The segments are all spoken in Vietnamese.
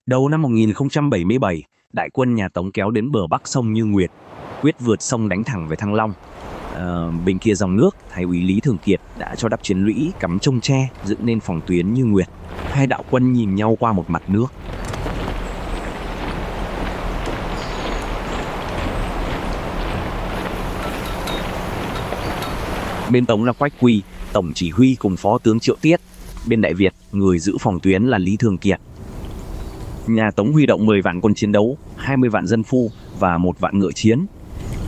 Đầu năm 1077, đại quân nhà Tống kéo đến bờ bắc sông Như Nguyệt, quyết vượt sông đánh thẳng về Thăng Long. Bên kia dòng nước, Thái úy Lý Thường Kiệt đã cho đắp chiến lũy cắm trông tre dựng nên phòng tuyến Như Nguyệt. Hai đạo quân nhìn nhau qua một mặt nước. Bên Tống là Quách Quỳ, tổng chỉ huy cùng phó tướng Triệu Tiết. Bên Đại Việt, người giữ phòng tuyến là Lý Thường Kiệt. Nhà Tống huy động 10 vạn quân chiến đấu, 20 vạn dân phu và 1 vạn ngựa chiến.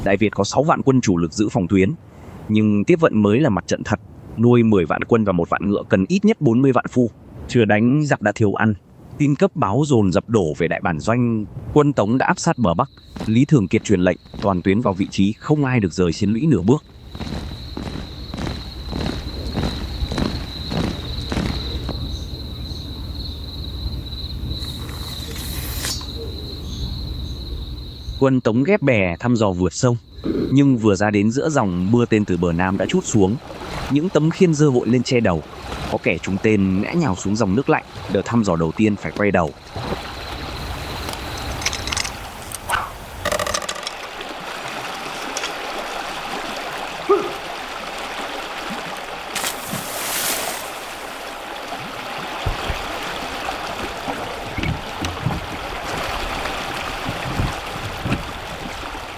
Đại Việt có 6 vạn quân chủ lực giữ phòng tuyến. Nhưng tiếp vận mới là mặt trận thật, nuôi 10 vạn quân và 1 vạn ngựa cần ít nhất 40 vạn phu. Chưa đánh giặc đã thiếu ăn. Tin cấp báo dồn dập đổ về đại bản doanh, quân Tống đã áp sát bờ Bắc. Lý Thường Kiệt truyền lệnh toàn tuyến vào vị trí, không ai được rời chiến lũy nửa bước. Quân Tống ghép bè thăm dò vượt sông, nhưng vừa ra đến giữa dòng, mưa tên từ bờ Nam đã trút xuống. Những tấm khiên dơ vội lên che đầu. Có kẻ trúng tên ngã nhào xuống dòng nước lạnh. Đợt thăm dò đầu tiên phải quay đầu.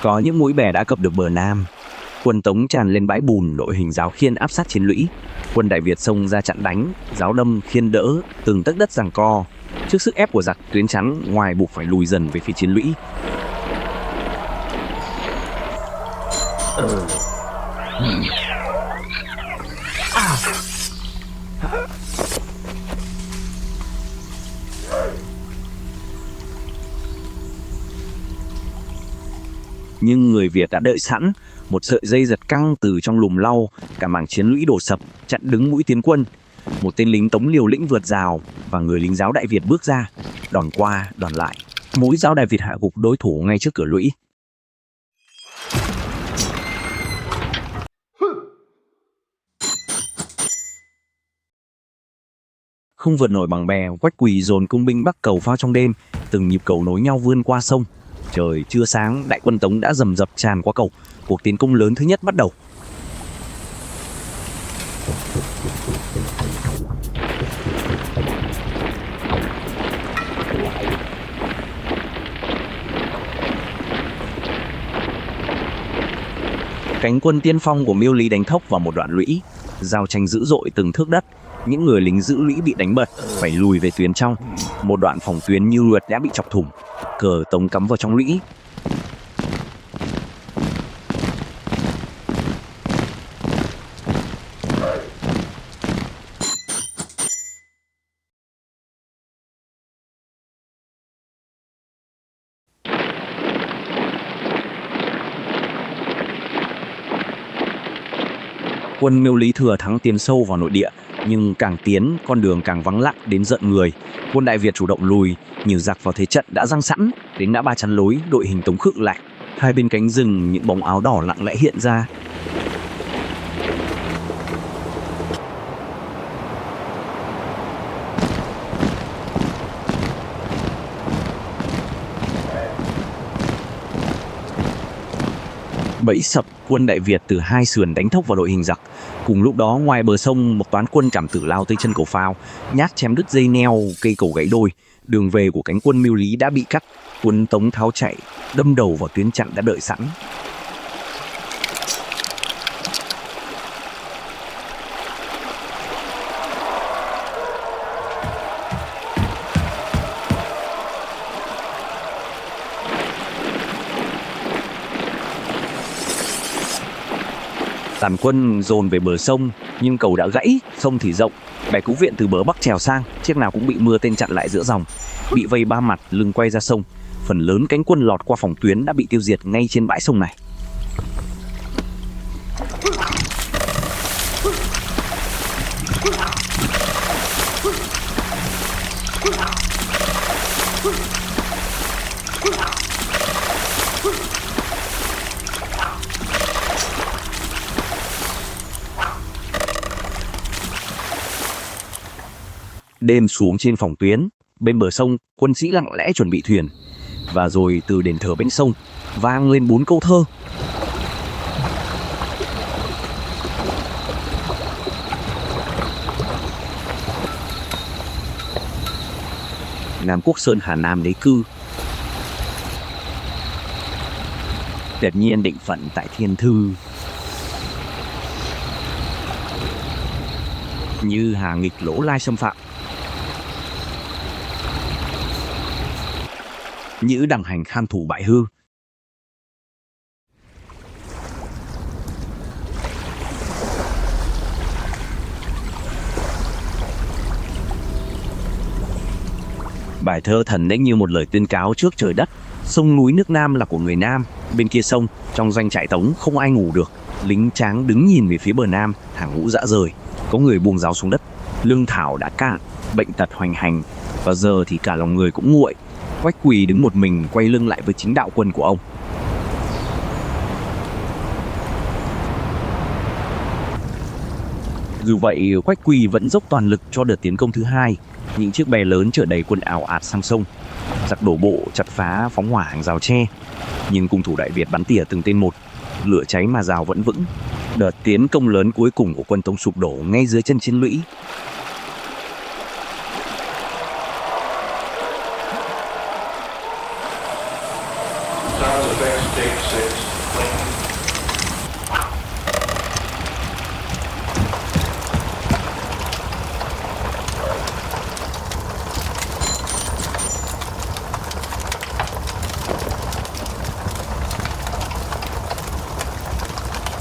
Có những mũi bè đã cập được bờ Nam. Quân Tống tràn lên bãi bùn, đội hình giáo khiên áp sát chiến lũy. Quân Đại Việt xông ra chặn đánh, giáo đâm khiên đỡ, từng tấc đất giằng co. Trước sức ép của giặc, tuyến chắn ngoài buộc phải lùi dần về phía chiến lũy. Nhưng người Việt đã đợi sẵn, một sợi dây giật căng từ trong lùm lau, cả mảng chiến lũy đổ sập, chặn đứng mũi tiến quân. Một tên lính Tống liều lĩnh vượt rào và người lính giáo Đại Việt bước ra, đòn qua đòn lại. Mũi giáo Đại Việt hạ gục đối thủ ngay trước cửa lũy. Không vượt nổi bằng bè, Quách Quỳ dồn cung binh bắc cầu phao trong đêm, từng nhịp cầu nối nhau vươn qua sông. Trời chưa sáng, đại quân Tống đã rầm rập tràn qua cầu. Cuộc tiến công lớn thứ nhất bắt đầu. Cánh quân tiên phong của Miêu Lý đánh thốc vào một đoạn lũy, giao tranh dữ dội từng thước đất. Những người lính giữ lũy bị đánh bật, phải lùi về tuyến trong. Một đoạn phòng tuyến Như Nguyệt đã bị chọc thủng, cờ Tống cắm vào trong lũy. Quân Miêu Lý thừa thắng tiến sâu vào nội địa, nhưng càng tiến, con đường càng vắng lặng đến giận người. Quân Đại Việt chủ động lùi, nhiều giặc vào thế trận đã giăng sẵn. Đến ngã ba chắn lối, đội hình Tống khựng lại. Hai bên cánh rừng, những bóng áo đỏ lặng lẽ hiện ra. Bẫy sập, quân Đại Việt từ hai sườn đánh thốc vào đội hình giặc. Cùng lúc đó, ngoài bờ sông, một toán quân Cảm Tử lao tới chân cầu phao, nhát chém đứt dây neo, cây cầu gãy đôi. Đường về của cánh quân Miêu Lý đã bị cắt. Quân Tống tháo chạy, đâm đầu vào tuyến chặn đã đợi sẵn. Tàn quân dồn về bờ sông, nhưng cầu đã gãy, sông thì rộng. Bè cứu viện từ bờ Bắc trèo sang, chiếc nào cũng bị mưa tên chặn lại giữa dòng. Bị vây ba mặt, lưng quay ra sông. Phần lớn cánh quân lọt qua phòng tuyến đã bị tiêu diệt ngay trên bãi sông này. Đêm xuống trên phòng tuyến, Bên bờ sông, quân sĩ lặng lẽ chuẩn bị thuyền. Và rồi từ đền thờ bên sông vang lên 4 câu thơ. Nam Quốc Sơn Hà Nam đế cư, tuyệt nhiên định phận tại thiên thư. Như hà nghịch lỗ lai xâm phạm, như đằng hành kham thủ bại hư. Bài thơ thần đếch như một lời tuyên cáo trước trời đất. Sông núi nước Nam là của người Nam. Bên kia sông, trong doanh trại Tống không ai ngủ được. Lính tráng đứng nhìn về phía bờ Nam, hàng ngũ dã rời. Có người buông giáo xuống đất. Lương thảo đã cạn, bệnh tật hoành hành. Và giờ thì cả lòng người cũng nguội. Quách Quỳ đứng một mình quay lưng lại với chính đạo quân của ông. Dù vậy, Quách Quỳ vẫn dốc toàn lực cho đợt tiến công thứ hai. Những chiếc bè lớn chở đầy quân ào ạt sang sông. Giặc đổ bộ chặt phá phóng hỏa hàng rào tre. Nhưng cung thủ Đại Việt bắn tỉa từng tên một. Lửa cháy mà rào vẫn vững. Đợt tiến công lớn cuối cùng của quân Tống sụp đổ ngay dưới chân chiến lũy.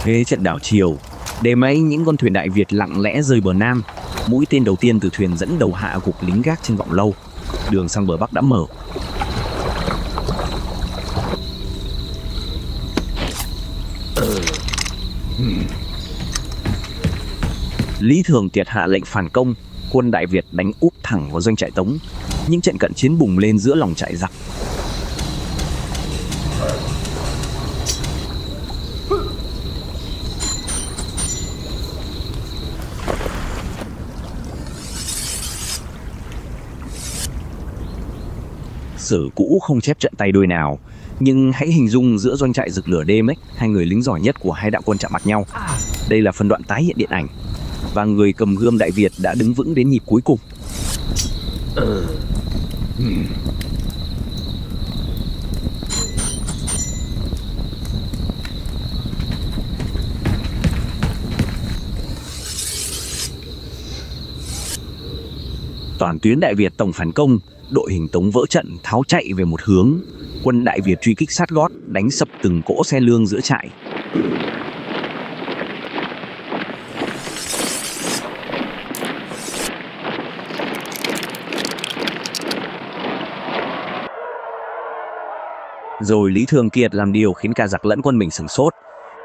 Thế trận đảo chiều, đêm ấy những con thuyền Đại Việt lặng lẽ rời bờ Nam. Mũi tên đầu tiên từ thuyền dẫn đầu hạ gục lính gác trên vọng lâu. Đường sang bờ Bắc đã mở. Lý Thường Kiệt hạ lệnh phản công. Quân Đại Việt đánh úp thẳng vào doanh trại Tống. Những trận cận chiến bùng lên giữa lòng trại giặc. Sử cũ không chép trận tay đôi nào, nhưng hãy hình dung giữa doanh trại rực lửa đêm ấy, hai người lính giỏi nhất của hai đạo quân chạm mặt nhau. Đây là phân đoạn tái hiện điện ảnh, và người cầm gươm Đại Việt đã đứng vững đến nhịp cuối cùng. Toàn tuyến Đại Việt tổng phản công, đội hình Tống vỡ trận tháo chạy về một hướng. Quân Đại Việt truy kích sát gót, đánh sập từng cỗ xe lương giữa trại. Rồi Lý Thường Kiệt làm điều khiến cả giặc lẫn quân mình sửng sốt.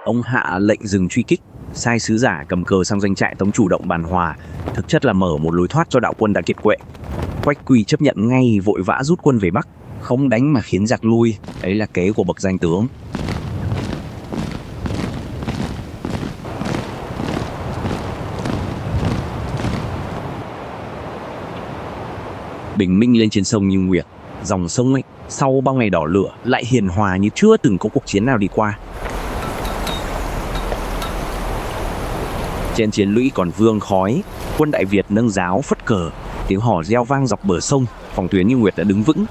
Ông hạ lệnh dừng truy kích, sai sứ giả cầm cờ sang doanh trại Tống chủ động bàn hòa, thực chất là mở một lối thoát cho đạo quân đã kiệt quệ. Quách Quỳ chấp nhận ngay, vội vã rút quân về Bắc, không đánh mà khiến giặc lui, ấy là kế của bậc danh tướng. Bình minh lên trên sông Như Nguyệt, dòng sông ấy sau bao ngày đỏ lửa lại hiền hòa như chưa từng có cuộc chiến nào đi qua. Trên chiến lũy còn vương khói, quân Đại Việt nâng giáo phất cờ, tiếng hò reo vang dọc bờ sông, phòng tuyến Như Nguyệt đã đứng vững.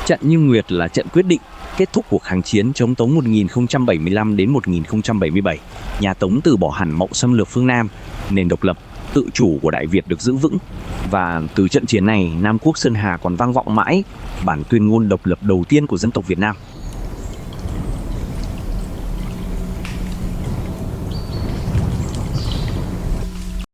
Trận Như Nguyệt là trận quyết định kết thúc cuộc kháng chiến chống Tống 1075 đến 1077. Nhà Tống từ bỏ hẳn mộng xâm lược phương Nam, nền độc lập, tự chủ của Đại Việt được giữ vững. Và từ trận chiến này, Nam Quốc Sơn Hà còn vang vọng mãi bản tuyên ngôn độc lập đầu tiên của dân tộc Việt Nam.